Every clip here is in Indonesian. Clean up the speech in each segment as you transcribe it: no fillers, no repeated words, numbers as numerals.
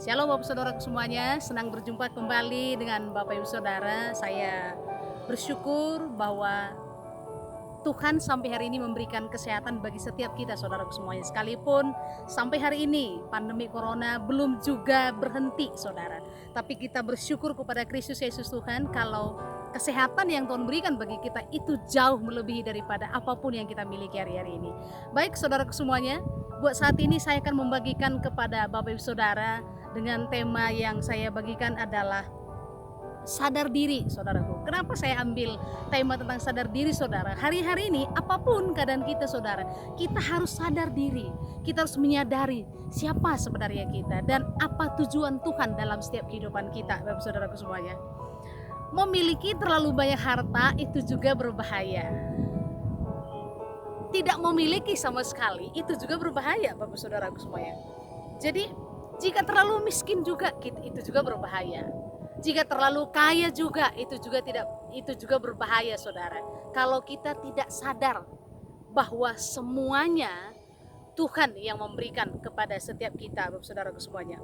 Shalom Bapak Saudara semuanya, senang berjumpa kembali dengan Bapak Ibu Saudara. Saya bersyukur bahwa Tuhan sampai hari ini memberikan kesehatan bagi setiap kita saudaraku semuanya. Sekalipun sampai hari ini pandemi corona belum juga berhenti saudara. Tapi kita bersyukur kepada Kristus Yesus Tuhan kalau kesehatan yang Tuhan berikan bagi kita itu jauh melebihi daripada apapun yang kita miliki hari-hari ini. Baik saudaraku semuanya, buat saat ini saya akan membagikan kepada Bapak Ibu Saudara dengan tema yang saya bagikan adalah sadar diri saudaraku. Kenapa saya ambil tema tentang sadar diri saudara? Hari-hari ini apapun keadaan kita saudara, kita harus sadar diri. Kita harus menyadari siapa sebenarnya kita dan apa tujuan Tuhan dalam setiap kehidupan kita, Bapak Saudaraku semuanya. Memiliki terlalu banyak harta itu juga berbahaya. Tidak memiliki sama sekali itu juga berbahaya, Bapak Saudaraku semuanya. Jadi jika terlalu miskin juga itu juga berbahaya. Jika terlalu kaya juga itu juga berbahaya saudara. Kalau kita tidak sadar bahwa semuanya Tuhan yang memberikan kepada setiap kita, Bapak Saudaraku semuanya.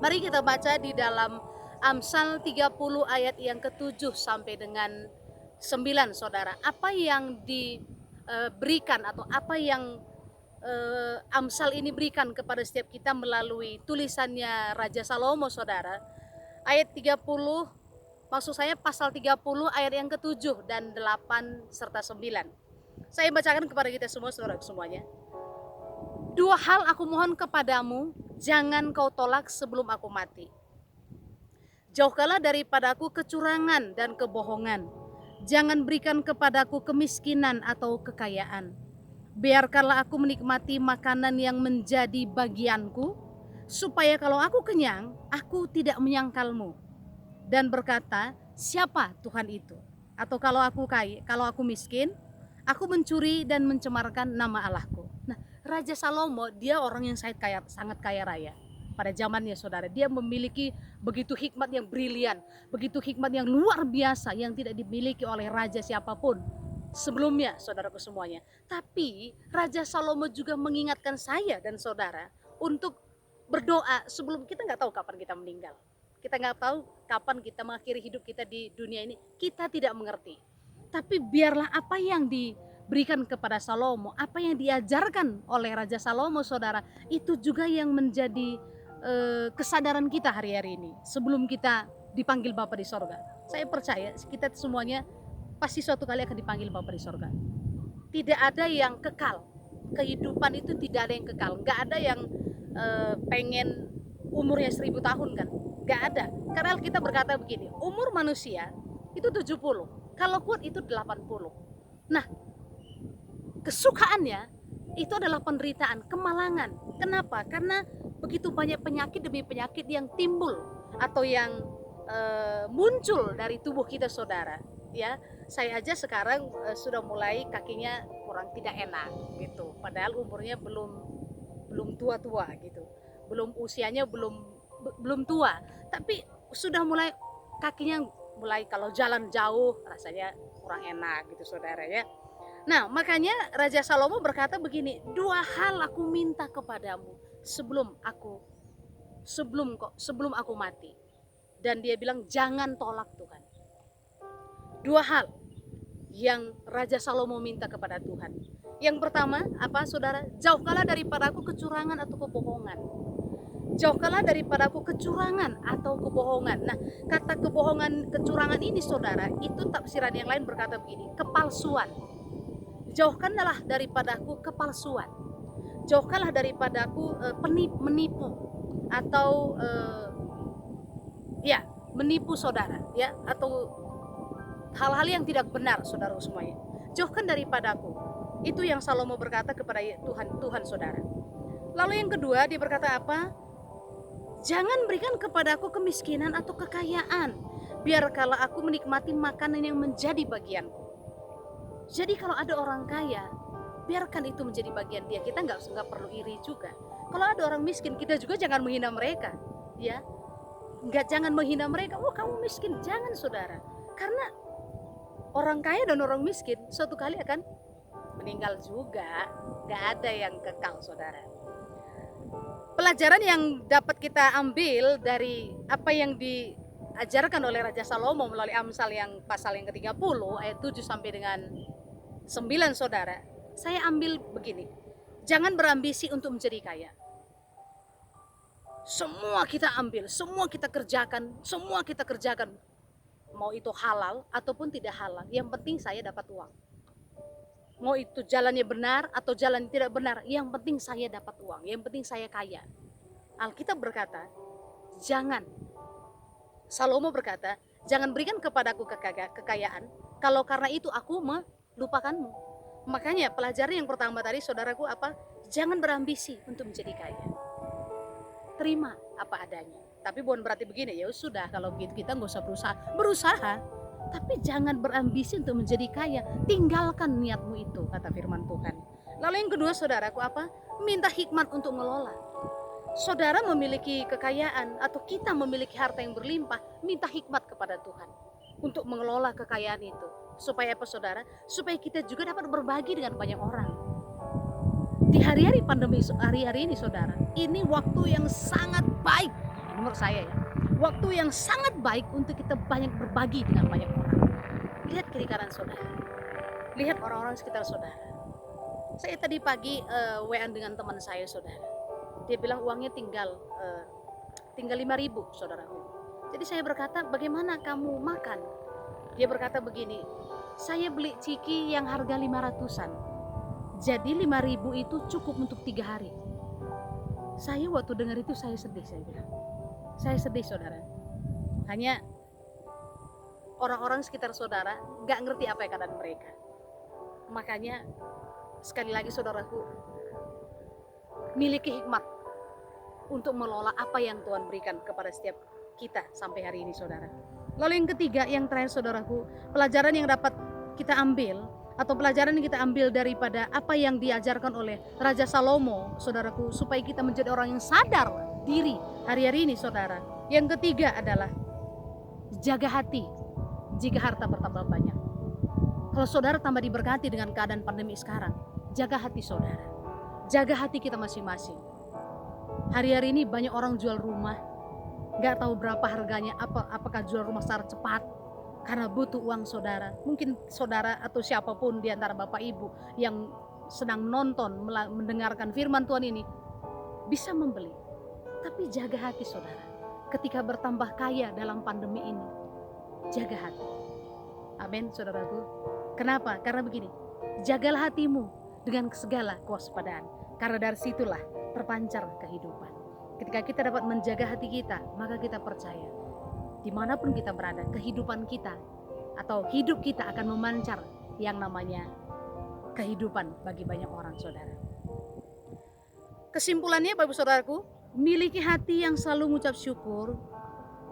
Mari kita baca di dalam Amsal 30 ayat yang ke-7 sampai dengan 9 saudara. Apa yang diberikan atau apa yang Amsal ini berikan kepada setiap kita melalui tulisannya Raja Salomo saudara. Ayat 30, maksud saya pasal 30 ayat yang ke-7 dan 8 serta 9. Saya bacakan kepada kita semua saudara semuanya. Dua hal aku mohon kepadamu, jangan kau tolak sebelum aku mati. Jauhkanlah daripadaku kecurangan dan kebohongan. Jangan berikan kepadaku kemiskinan atau kekayaan. Biarkanlah aku menikmati makanan yang menjadi bagianku, supaya kalau aku kenyang, aku tidak menyangkalmu dan berkata, siapa Tuhan itu? Atau kalau aku kaya, kalau aku miskin, aku mencuri dan mencemarkan nama Allahku. Nah, Raja Salomo dia orang yang sangat kaya raya pada zamannya saudara. Dia memiliki begitu hikmat yang brilian, begitu hikmat yang luar biasa yang tidak dimiliki oleh raja siapapun sebelumnya saudaraku semuanya. Tapi Raja Salomo juga mengingatkan saya dan saudara untuk berdoa sebelum kita nggak tahu kapan kita meninggal. Kita nggak tahu kapan kita mengakhiri hidup kita di dunia ini. Kita tidak mengerti. Tapi biarlah apa yang diberikan kepada Salomo, apa yang diajarkan oleh Raja Salomo saudara, itu juga yang menjadi kesadaran kita hari-hari ini. Sebelum kita dipanggil Bapa di sorga. Saya percaya kita semuanya pasti suatu kali akan dipanggil Bapa di sorga. Tidak ada yang kekal. Kehidupan itu tidak ada yang kekal. Nggak ada yang pengen umurnya 1000 tahun kan, nggak ada. Karena kita berkata begini, umur manusia itu 70, kalau kuat itu 80. Nah, kesukaannya itu adalah penderitaan, kemalangan. Kenapa? Karena begitu banyak penyakit demi penyakit yang timbul atau yang muncul dari tubuh kita saudara. Ya, saya aja sekarang sudah mulai kakinya kurang tidak enak gitu, padahal umurnya belum tua-tua gitu, usianya belum tua, tapi sudah mulai kakinya mulai kalau jalan jauh rasanya kurang enak gitu saudara ya. Nah makanya Raja Salomo berkata begini, dua hal aku minta kepadamu sebelum aku mati. Dan dia bilang jangan tolak Tuhan. Dua hal yang Raja Salomo minta kepada Tuhan. Yang pertama apa saudara? Jauhkanlah daripadaku kecurangan atau kebohongan. Jauhkanlah daripadaku kecurangan atau kebohongan. Nah, kata kebohongan, kecurangan ini saudara, itu tafsiran yang lain berkata begini, kepalsuan. Jauhkanlah daripadaku kepalsuan. Jauhkanlah daripadaku menipu atau menipu saudara ya, atau hal-hal yang tidak benar saudara semuanya. Jauhkan daripadaku. Itu yang Salomo berkata kepada Tuhan saudara. Lalu yang kedua dia berkata apa? Jangan berikan kepadaku kemiskinan atau kekayaan. Biarkanlah aku menikmati makanan yang menjadi bagianku. Jadi kalau ada orang kaya, biarkan itu menjadi bagian dia. Kita nggak perlu iri juga. Kalau ada orang miskin, kita juga jangan menghina mereka, ya. Jangan menghina mereka. Oh kamu miskin, jangan saudara. Karena orang kaya dan orang miskin suatu kali akan meninggal juga. Gak ada yang kekal saudara. Pelajaran yang dapat kita ambil dari apa yang diajarkan oleh Raja Salomo melalui Amsal yang pasal yang ke-30 ayat 7 sampai dengan 9, saudara. Saya ambil begini. Jangan berambisi untuk menjadi kaya. Semua kita ambil, semua kita kerjakan. Mau itu halal ataupun tidak halal. Yang penting saya dapat uang. Mau itu jalannya benar atau jalan tidak benar, yang penting saya dapat uang, yang penting saya kaya. Alkitab berkata, jangan. Salomo berkata, jangan berikan kepadaku kekayaan, kalau karena itu aku melupakanmu. Makanya pelajaran yang pertama tadi, saudaraku, apa? Jangan berambisi untuk menjadi kaya. Terima apa adanya. Tapi bukan berarti begini, ya sudah kalau gitu kita nggak usah berusaha. Tapi jangan berambisi untuk menjadi kaya. Tinggalkan niatmu itu, kata firman Tuhan. Lalu yang kedua, saudaraku, apa? Minta hikmat untuk mengelola. Saudara memiliki kekayaan atau kita memiliki harta yang berlimpah, minta hikmat kepada Tuhan untuk mengelola kekayaan itu. Supaya apa, saudara? Supaya kita juga dapat berbagi dengan banyak orang. Di hari-hari pandemi, hari-hari ini, saudara, ini waktu yang sangat baik, menurut saya ya. Waktu yang sangat baik untuk kita banyak berbagi dengan banyak orang. Lihat kiri kanan saudara. Lihat orang-orang sekitar saudara. Saya tadi pagi WA dengan teman saya, saudara. Dia bilang uangnya tinggal 5.000, saudaraku. Jadi saya berkata, bagaimana kamu makan? Dia berkata begini, saya beli ciki yang harga 500-an. Jadi 5.000 itu cukup untuk 3 hari. Saya waktu dengar itu saya sedih, saya bilang. Saya sedih, saudara. Hanya orang-orang sekitar saudara gak ngerti apa yang keadaan mereka. Makanya sekali lagi, saudaraku, miliki hikmat untuk mengelola apa yang Tuhan berikan kepada setiap kita sampai hari ini, saudara. Lalu yang ketiga, yang terakhir, saudaraku, pelajaran yang dapat kita ambil atau pelajaran yang kita ambil daripada apa yang diajarkan oleh Raja Salomo, saudaraku, supaya kita menjadi orang yang sadar diri hari-hari ini, saudara. Yang ketiga adalah jaga hati jika harta bertambah banyak. Kalau saudara tambah diberkati dengan keadaan pandemi sekarang, jaga hati saudara, jaga hati kita masing-masing. Hari-hari ini banyak orang jual rumah, gak tahu berapa harganya, apakah jual rumah secara cepat karena butuh uang, saudara. Mungkin saudara atau siapapun di antara bapak ibu yang sedang menonton, mendengarkan firman Tuhan ini bisa membeli. Tapi jaga hati, saudara. Ketika bertambah kaya dalam pandemi ini, jaga hati. Amin, saudaraku. Kenapa? Karena begini, jagalah hatimu dengan segala kewaspadaan. Karena dari situlah terpancar kehidupan. Ketika kita dapat menjaga hati kita, maka kita percaya dimanapun kita berada, kehidupan kita atau hidup kita akan memancar yang namanya kehidupan bagi banyak orang, saudara. Kesimpulannya, Bapak Ibu Saudaraku, miliki hati yang selalu mengucap syukur,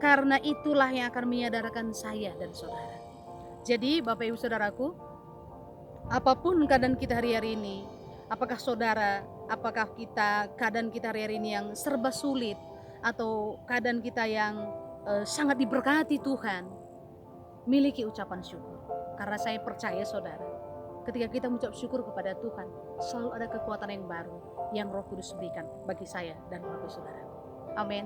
karena itulah yang akan menyadarkan saya dan saudara. Jadi Bapak Ibu Saudaraku, apapun keadaan kita hari-hari ini, apakah kita keadaan kita hari-hari ini yang serba sulit, atau keadaan kita yang sangat diberkati Tuhan, miliki ucapan syukur. Karena saya percaya, saudara, ketika kita mengucap syukur kepada Tuhan, selalu ada kekuatan yang baru yang Roh Kudus berikan bagi saya dan Bapak Saudara. Amin.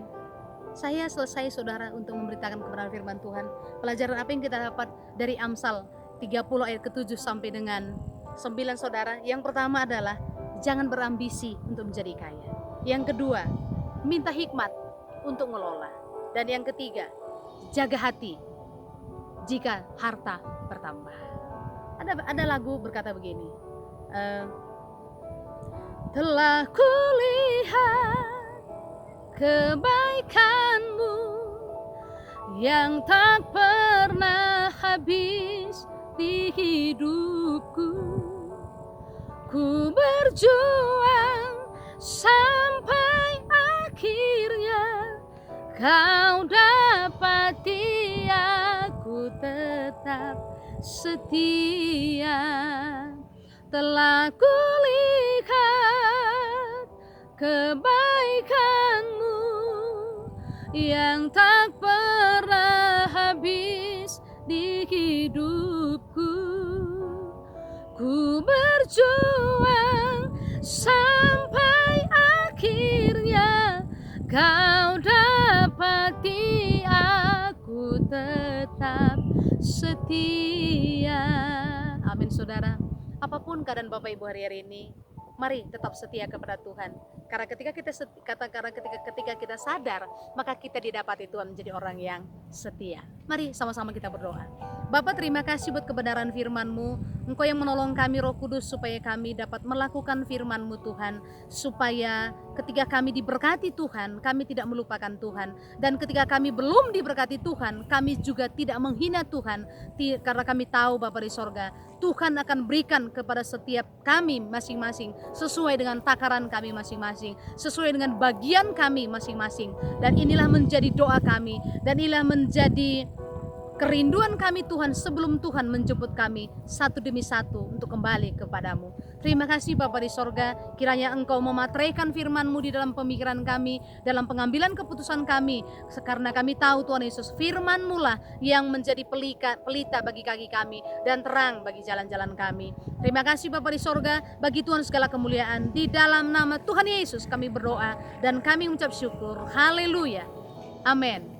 Saya selesai, saudara, untuk memberitakan kebenaran firman Tuhan. Pelajaran apa yang kita dapat dari Amsal 30 ayat ke-7 sampai dengan 9, saudara. Yang pertama adalah jangan berambisi untuk menjadi kaya. Yang kedua, minta hikmat untuk mengelola. Dan yang ketiga, jaga hati jika harta bertambah. Ada lagu berkata begini, telah kulihat kebaikanmu yang tak pernah habis di hidupku. Ku berjuang sampai akhirnya kau dapati aku tetap setia. Telah kulihat kebaikanmu yang tak pernah habis di hidupku. Ku berjuang sampai akhirnya Kau dapati aku tetap setia. Amin saudara. Apapun keadaan Bapak Ibu hari ini, mari tetap setia kepada Tuhan. Karena ketika kita sadar, maka kita didapati Tuhan menjadi orang yang setia. Mari sama-sama kita berdoa. Bapa, terima kasih buat kebenaran firman-Mu. Engkau yang menolong kami Roh Kudus supaya kami dapat melakukan firman-Mu Tuhan. Supaya ketika kami diberkati Tuhan, kami tidak melupakan Tuhan. Dan ketika kami belum diberkati Tuhan, kami juga tidak menghina Tuhan. Karena kami tahu Bapa di sorga, Tuhan akan berikan kepada setiap kami masing-masing sesuai dengan takaran kami masing-masing, sesuai dengan bagian kami masing-masing. Dan inilah menjadi doa kami, dan inilah menjadi kerinduan kami Tuhan sebelum Tuhan menjemput kami satu demi satu untuk kembali kepadamu. Terima kasih Bapa di sorga, kiranya Engkau memateraikan firman-Mu di dalam pemikiran kami, dalam pengambilan keputusan kami, karena kami tahu Tuhan Yesus, firman-Mu lah yang menjadi pelita bagi kaki kami dan terang bagi jalan-jalan kami. Terima kasih Bapa di sorga, bagi Tuhan segala kemuliaan. Di dalam nama Tuhan Yesus kami berdoa dan kami mengucap syukur. Haleluya. Amin.